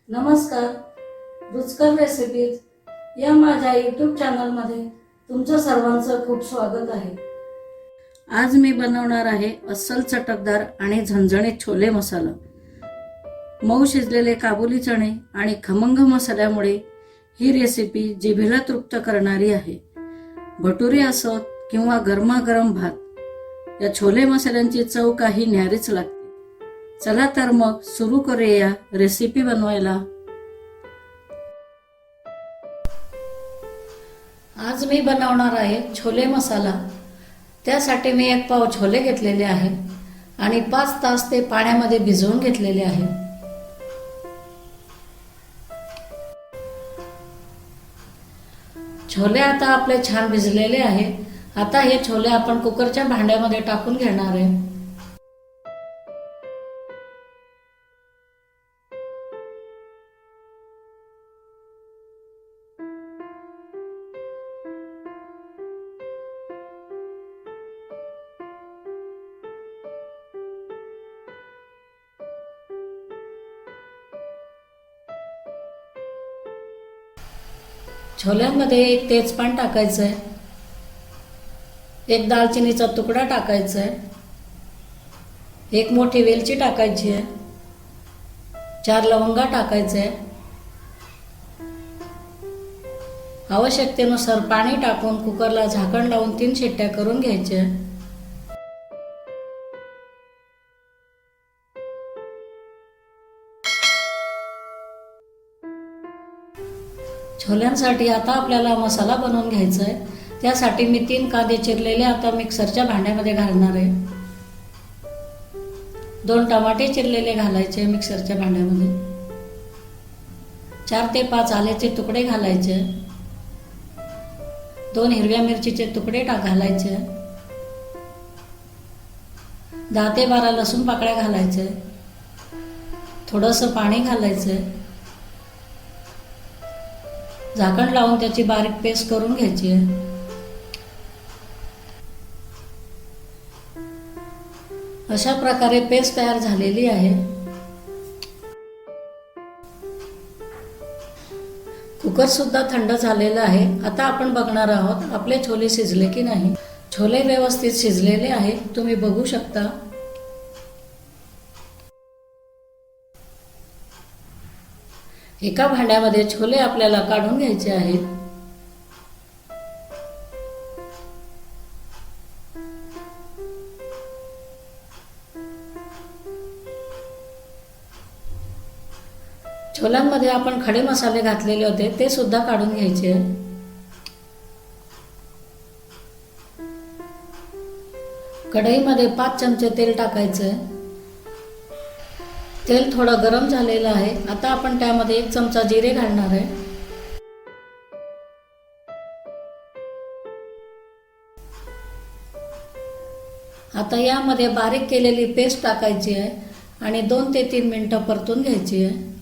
नमस्कार. रुचकर रेसिपीज या माझ्या यूट्यूब चॅनलमध्ये तुमचं सर्वांचं खूप स्वागत आहे. आज मी बनवणार आहे अस्सल चटकदार आणि झणझणीत छोले मसाला. मऊ शिजलेले काबुली चणे आणि खमंग मसाल्यामुळे ही रेसिपी जिभेला तृप्त करणारी आहे. भटुरे असोत किंवा गरमागरम भात, या छोले मसाल्यांची चव काही न्यारीच लागते. चला तर मग सुरू करूया रेसिपी बनवायला. आज मी बनवणार आहे छोले मसाला. त्यासाठी मी 1 पाव छोले घेतलेले आहे आणि 5 तास ते पाण्यामध्ये भिजवून घेतलेले आहे. छोले आता आपले छान भिजलेले आहे. आता हे छोले आपण कुकरच्या भांड्यामध्ये टाकून घेणार आहे. छोल्यांमध्ये 1 तेजपान टाकायचं आहे, 1 दालचिनीचा तुकडा टाकायचा आहे, 1 मोठी वेलची टाकायची आहे, 4 लवंगा टाकायचे आहे. आवश्यकतेनुसार पाणी टाकून कुकरला झाकण लावून 3 शिट्ट्या करून घ्यायच्या. छोल्यांसाठी आता आपल्याला मसाला बनवून घ्यायचा आहे. त्यासाठी मी 3 कांदे चिरलेले आता मिक्सरच्या भांड्यामध्ये घालणार आहे. 2 टमाटे चिरलेले घालायचे मिक्सरच्या भांड्यामध्ये. 4 ते 5 आल्याचे तुकडे घालायचे. 2 हिरव्या मिरचीचे तुकडे घालायचे. 10 ते 12 लसूण पाकळ्या घालायचे. थोडंसं पाणी घालायचं. झाकण लावून त्याची बारीक पेस्ट करून घ्यायची आहे. अशा प्रकारे पेस्ट तयार झालेली आहे. कुकर सुद्धा थंड झालेला आहे. आता आपण बघणार आहोत आपले छोले शिजले की नाही. छोले व्यवस्थित शिजलेले आहेत, तुम्ही बघू शकता. एका भांड्यामध्ये छोले आपल्याला काढून घ्यायचे आहेत. छोल्यांमध्ये आपण खडे मसाले घातलेले होते ते सुद्धा काढून घ्यायचे. कढईमध्ये 5 चमचे तेल टाकायचे. तेल थोडं गरम झालेलं आहे. आता आपण त्यामध्ये 1 चमचा जिरे घालणार आहे. आता यामध्ये बारीक केलेली पेस्ट टाकायची आहे आणि 2 ते 3 मिनिटं परतून घ्यायची आहे.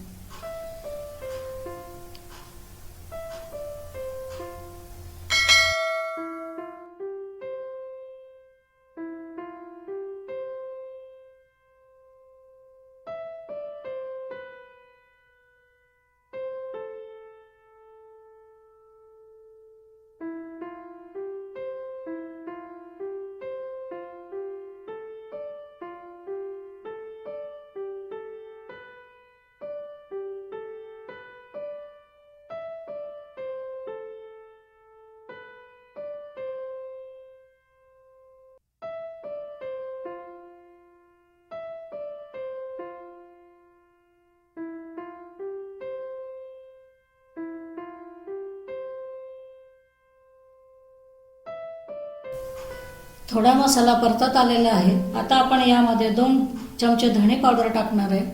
थोडा मसाला परतत आलेला आहे. आता आपण यामध्ये 2 चमचे धणे पावडर टाकणार आहे.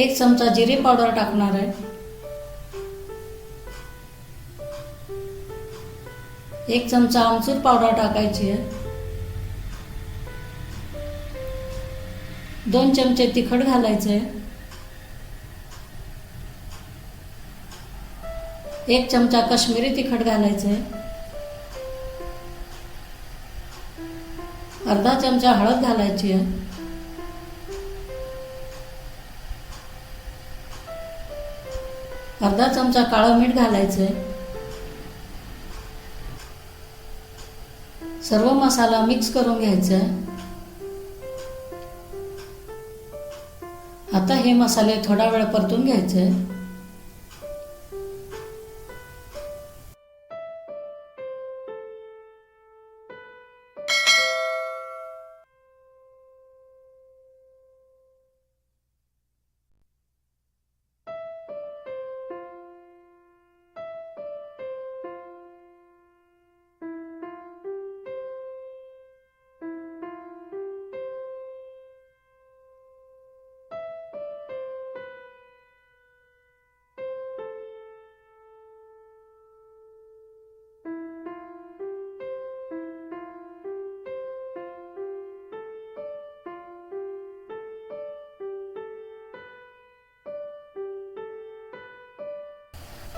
1 चमचा जिरे पावडर टाकणार आहे. 1 चमचा आमचूर पावडर टाकायची आहे. 2 चमचे तिखट घालायचे. 1 चमचा काश्मीरी तिखट घालायचे. अर्धा चमचा हळद घालायची आहे. अर्धा चमचा काळं मीठ घालायचं आहे. सर्व मसाला मिक्स करून घ्यायचा आहे. आता हे मसाले थोडा वेळ परतून घ्यायचे.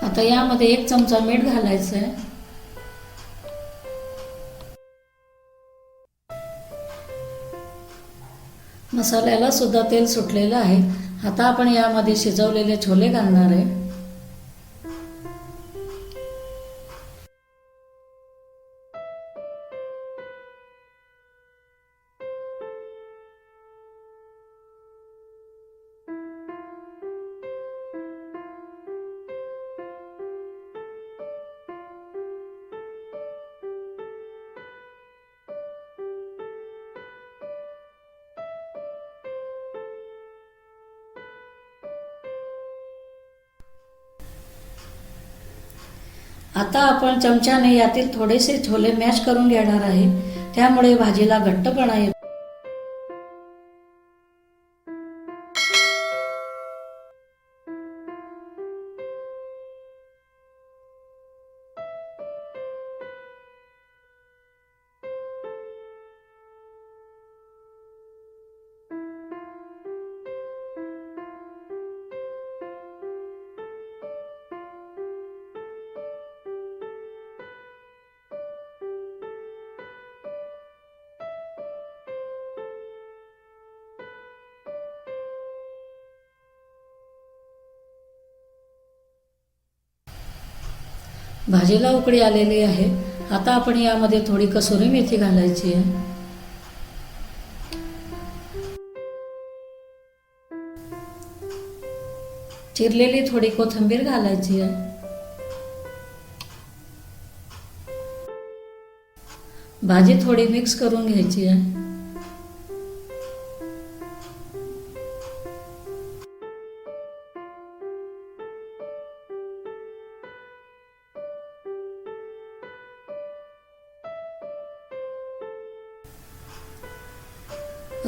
आता यामध्ये 1 चमचा मीठ घालायचं आहे. मसाल्याला सुद्धा तेल सुटलेलं आहे. आता आपण यामध्ये शिजवलेले छोले घालणार आहे. आता आपण चमच्याने यातील थोडेसे छोले मॅश करून घेणार आहे. त्यामुळे भाजीला घट्टपणा येतो. भाजीला उकळी आलेली आहे. आता आपण यामध्ये थोडी कसुरी मेथी घालायची आहे. चिरलेली थोडी कोथिंबीर घालायची आहे. भाजी थोडी मिक्स करून घ्यायची आहे.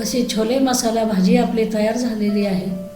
अशी छोले मसाला भाजी आपली तयार झालेली आहे.